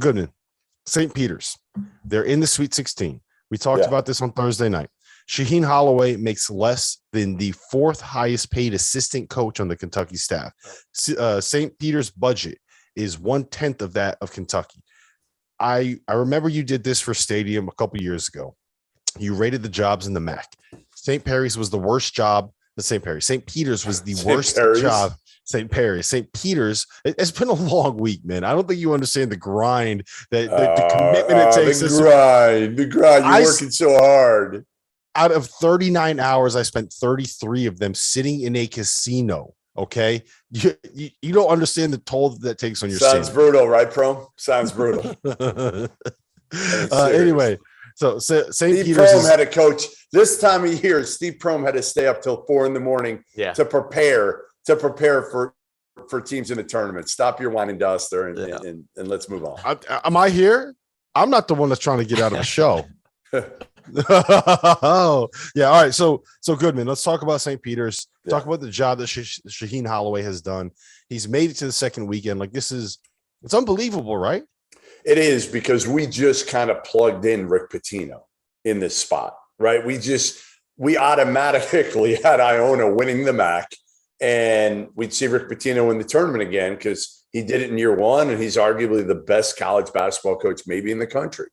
Goodman, St. Peter's. They're in the Sweet 16. We talked about this on Thursday night. Shaheen Holloway makes less than the fourth highest paid assistant coach on the Kentucky staff. St. Peter's budget is 1/10 of that of Kentucky. I remember you did this for Stadium a couple years ago. You rated the jobs in the MAC. St. Peter's was the worst job. St. Peter's was the worst job. St. Peter's. It's been a long week, man. I don't think you understand the grind, the commitment it takes. The grind. You're working so hard. Out of 39 hours, I spent 33 of them sitting in a casino. Okay, you don't understand the toll that takes on your. Sounds brutal, right, Prom? Sounds brutal. Anyway, so St. Steve Peter's Prohm had a coach this time of year. Steve Prohm had to stay up till 4 a.m. to prepare for teams in the tournament. Stop your wine and dust and let's move on. Am I here? I'm not the one that's trying to get out of the show. Oh, yeah. All right. So Goodman, let's talk about St. Peter's. Talk about the job that Shaheen Holloway has done. He's made it to the second weekend. Like, it's unbelievable, right? It is, because we just kind of plugged in Rick Pitino in this spot, right? We automatically had Iona winning the MAC, and we'd see Rick Pitino in the tournament again because he did it in year one, and he's arguably the best college basketball coach maybe in the country.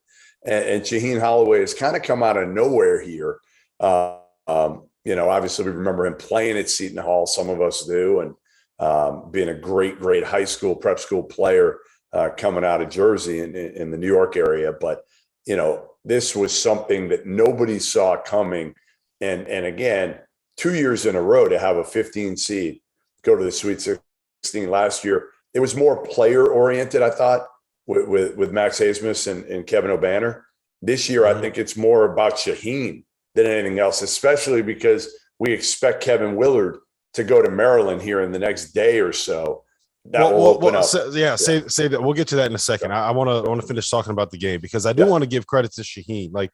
And Shaheen Holloway has kind of come out of nowhere here. Obviously we remember him playing at Seton Hall. Some of us do. And being a great high school, prep school player coming out of Jersey in the New York area. But, this was something that nobody saw coming. And again, 2 years in a row to have a 15 seed go to the Sweet 16 last year. It was more player oriented, I thought, with Max Hazemus and Kevin O'Banner. This year, I think it's more about Shaheen than anything else, especially because we expect Kevin Willard to go to Maryland here in the next day or so. That will open up. Say that. We'll get to that in a second. I want to finish talking about the game, because I do want to give credit to Shaheen. Like,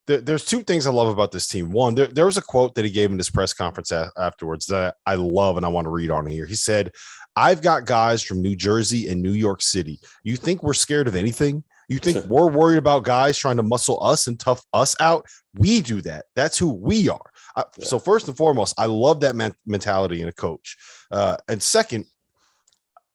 there's two things I love about this team. One, there was a quote that he gave in his press conference afterwards that I love and I want to read on here. He said, "I've got guys from New Jersey and New York City. You think we're scared of anything? You think we're worried about guys trying to muscle us and tough us out? We do that. That's who we are." So first and foremost, I love that mentality in a coach. And second,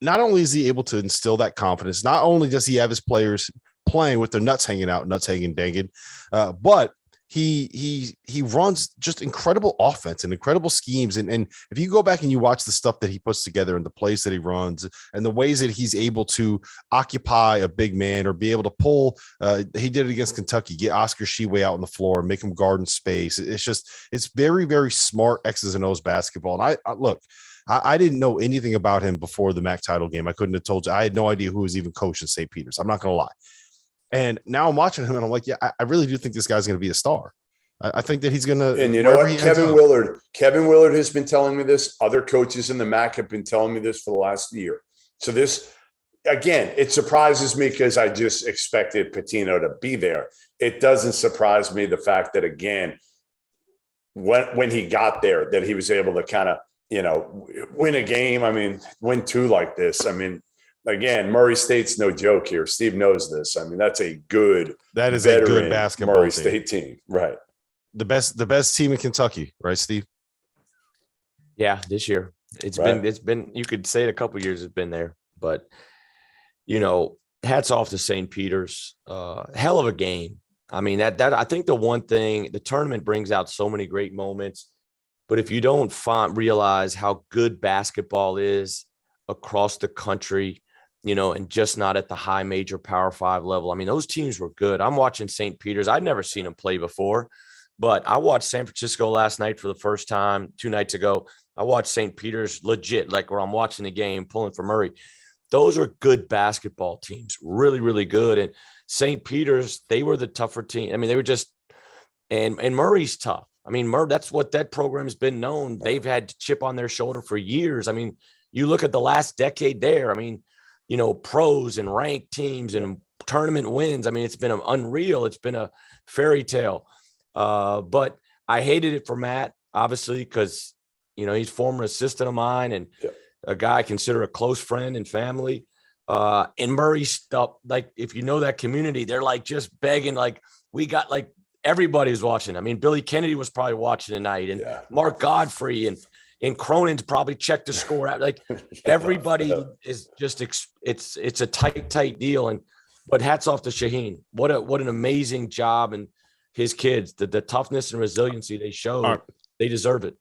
not only is he able to instill that confidence, not only does he have his players playing with their nuts hanging out, nuts hanging danging, but he runs just incredible offense and incredible schemes. And if you go back and you watch the stuff that he puts together and the plays that he runs and the ways that he's able to occupy a big man or be able to pull, he did it against Kentucky, get Oscar Sheway out on the floor and make him guard in space. It's very, very smart X's and O's basketball. And I didn't know anything about him before the MAC title game. I couldn't have told you. I had no idea who was even coaching St. Peter's. I'm not going to lie. And now I'm watching him and I'm like, yeah, I really do think this guy's going to be a star. I think that he's going to. And you know what? Kevin Willard has been telling me this. Other coaches in the MAC have been telling me this for the last year. So this, again, it surprises me because I just expected Pitino to be there. It doesn't surprise me the fact that, again, when he got there, that he was able to kind of, win a game. I mean, win two like this. I mean, again, Murray State's no joke here. Steve knows this. I mean, that is a good basketball Murray State team, right? The best team in Kentucky, right, Steve? Yeah, this year it's been. You could say it a couple years it's been there, but hats off to St. Peter's. Hell of a game. I mean, that I think the one thing, the tournament brings out so many great moments, but if you don't realize how good basketball is across the country, and just not at the high major Power 5 level. I mean, those teams were good. I'm watching St. Peter's. I'd never seen them play before, but I watched San Francisco last night for the first time 2 nights ago. I watched St. Peter's legit, like where I'm watching the game, pulling for Murray. Those are good basketball teams, really, really good. And St. Peter's, they were the tougher team. I mean, they were just and Murray's tough. I mean, that's what that program has been known. They've had chip on their shoulder for years. I mean, you look at the last decade there. I mean, pros and ranked teams and tournament wins. I mean, it's been unreal. It's been a fairy tale. But I hated it for Matt, obviously, because, he's a former assistant of mine and a guy I consider a close friend and family. And Murray stuff, like if you know that community, they're like just begging, like we got like everybody's watching. I mean, Billy Kennedy was probably watching tonight, and Mark Godfrey and Cronin's probably checked the score out. Like everybody is just it's a tight deal. And but hats off to Shaheen. What an amazing job, and his kids, the toughness and resiliency they showed, they deserve it.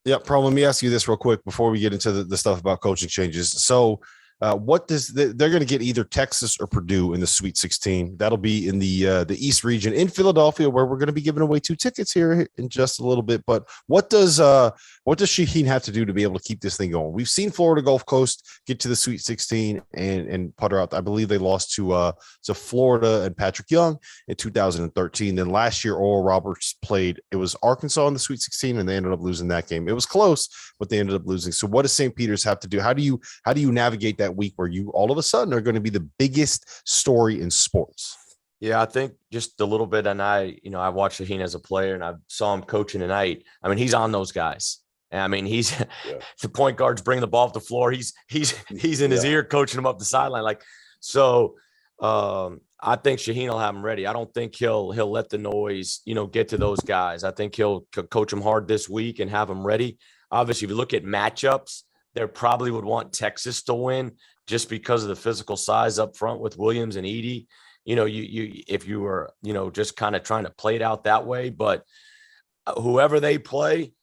Yeah, Pro, let me ask you this real quick before we get into the stuff about coaching changes. So what does they're going to get either Texas or Purdue in the Sweet 16. That'll be in the East region in Philadelphia, where we're going to be giving away 2 tickets here in just a little bit. But what does Shaheen have to do to be able to keep this thing going? We've seen Florida Gulf Coast get to the Sweet 16 and putter out. I believe they lost to Florida and Patrick Young in 2013. Then last year, Oral Roberts played. It was Arkansas in the Sweet 16, and they ended up losing that game. It was close, but they ended up losing. So what does St. Peter's have to do? How do you navigate that week where you all of a sudden are going to be the biggest story in sports? Yeah, I think just a little bit. And I watched Shaheen as a player, and I saw him coaching tonight. I mean, he's on those guys. And I mean, he's the point guard's bringing the ball off the floor. He's in his ear coaching him up the sideline. Like, so I think Shaheen will have him ready. I don't think he'll let the noise, get to those guys. I think he'll coach them hard this week and have them ready. Obviously, if you look at matchups, they probably would want Texas to win just because of the physical size up front with Williams and Edey. If you were, just kind of trying to play it out that way, but whoever they play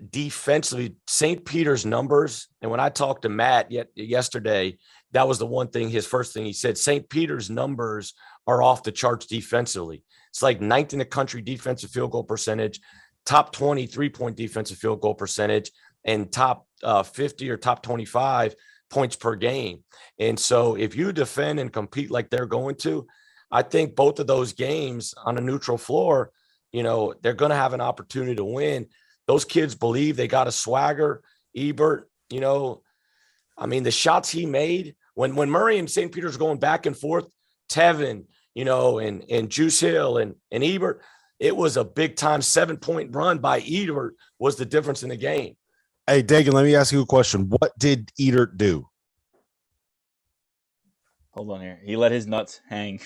defensively, St. Peter's numbers. And when I talked to Matt yesterday, that was the one thing, his first thing he said, St. Peter's numbers are off the charts defensively. It's like 9th in the country defensive field goal percentage, top 20 3-point defensive field goal percentage, and top 50 or top 25 points per game. And so if you defend and compete like they're going to, I think both of those games on a neutral floor, they're going to have an opportunity to win. Those kids believe they got a swagger. Ebert, I mean, the shots he made when Murray and St. Peter's going back and forth, Tevin, and Juice Hill and Ebert, it was a big time 7-point run by Ebert was the difference in the game. Hey, Dagan, let me ask you a question. What did Edert do? Hold on here. He let his nuts hang.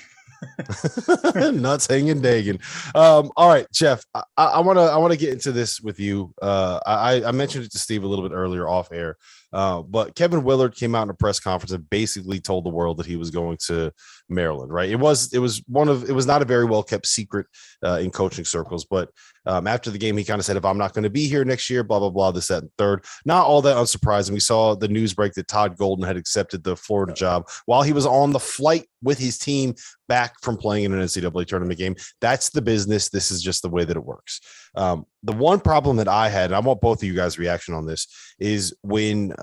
Nuts hanging, Dagan. All right, Jeff, I want to get into this with you. I mentioned it to Steve a little bit earlier off air, but Kevin Willard came out in a press conference and basically told the world that he was going to Maryland. Right? It was not a very well kept secret in coaching circles, but after the game, he kind of said, if I'm not going to be here next year, blah, blah, blah, this, that, and third. Not all that unsurprising. We saw the news break that Todd Golden had accepted the Florida job while he was on the flight with his team back from playing in an NCAA tournament game. That's the business. This is just the way that it works. The one problem that I had, and I want both of you guys' reaction on this, is when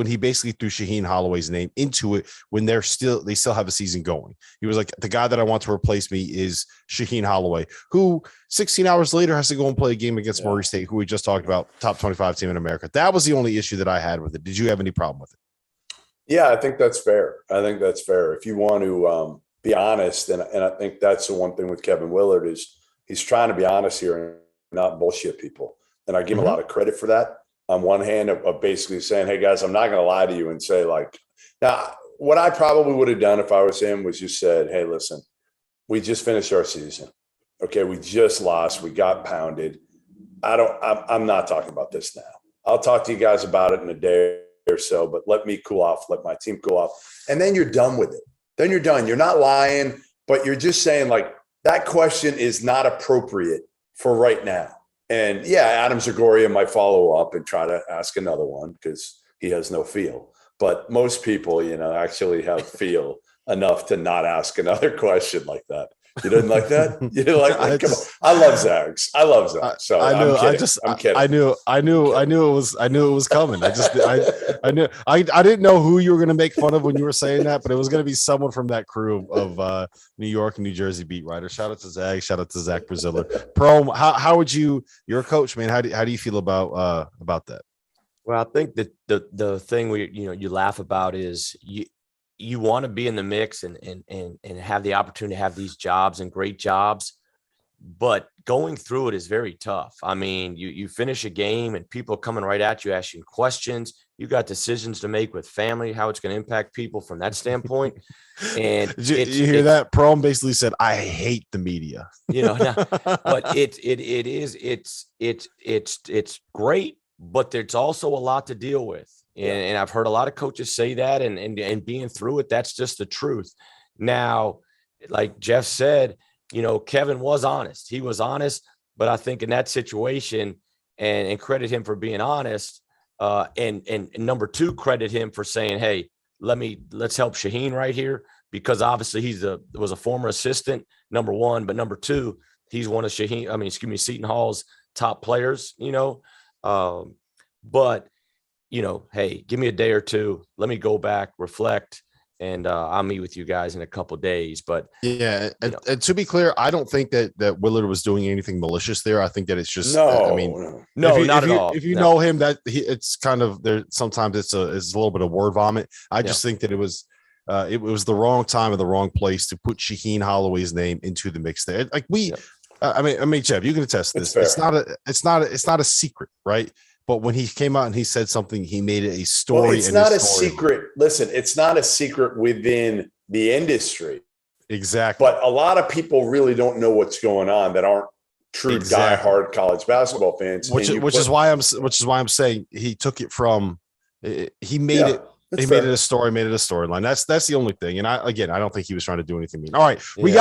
he basically threw Shaheen Holloway's name into it when they still have a season going. He was like, the guy that I want to replace me is Shaheen Holloway, who 16 hours later has to go and play a game against Murray State, who we just talked about, top 25 team in America. That was the only issue that I had with it. Did you have any problem with it? Yeah, I think that's fair. If you want to be honest, and I think that's the one thing with Kevin Willard is he's trying to be honest here and not bullshit people. And I give him a lot of credit for that. On one hand, of basically saying, hey, guys, I'm not going to lie to you and say, like, now, what I probably would have done if I was him was just said, hey, listen, we just finished our season. Okay, we just lost. We got pounded. I'm not talking about this now. I'll talk to you guys about it in a day or so, but let me cool off, let my team cool off. And then you're done with it. Then you're done. You're not lying, but you're just saying, like, that question is not appropriate for right now. And yeah, Adam Zagoria might follow up and try to ask another one because he has no feel. But most people, actually have feel enough to not ask another question like that. You didn't like that? You didn't like that? Come on. I love Zags. So I'm kidding. I knew it was coming. I didn't know who you were going to make fun of when you were saying that, but it was going to be someone from that crew of New York and New Jersey beat writers. Shout out to Zag. Shout out to Zach Braziller. Pro, how would you're a coach, man. How do you feel about that? Well, I think that the thing you laugh about is you want to be in the mix and have the opportunity to have these jobs and great jobs, but going through it is very tough. I mean, you finish a game and people are coming right at you, asking questions. You got decisions to make with family, how it's going to impact people from that standpoint. And you hear that? Prom basically said, "I hate the media." But it's great, but there's also a lot to deal with. And I've heard a lot of coaches say that, and being through it, that's just the truth. Now, like Jeff said, Kevin was honest. He was honest, but I think in that situation, and credit him for being honest, and number two, credit him for saying, "Hey, let's help Shaheen right here," because obviously was a former assistant, number one, but number two, he's one of Seton Hall's top players. But hey, give me a day or two. Let me go back, reflect. And I'll meet with you guys in a couple of days. But yeah, and to be clear, I don't think that Willard was doing anything malicious there. I think that it's just not at all. If you know him, that it's kind of there. Sometimes it's a little bit of word vomit. I just think that it was the wrong time and the wrong place to put Shaheen Holloway's name into the mix there. Like I mean, Jeff, you can attest this. It's not a secret, right? But when he came out and he said something, he made it a story. Well, it's not a secret. Listen, it's not a secret within the industry. Exactly. But a lot of people really don't know what's going on that aren't true diehard college basketball fans. Which is why I'm saying he took it from he made it. He made it a story, made it a storyline. That's the only thing. And I don't think he was trying to do anything mean. All right, we got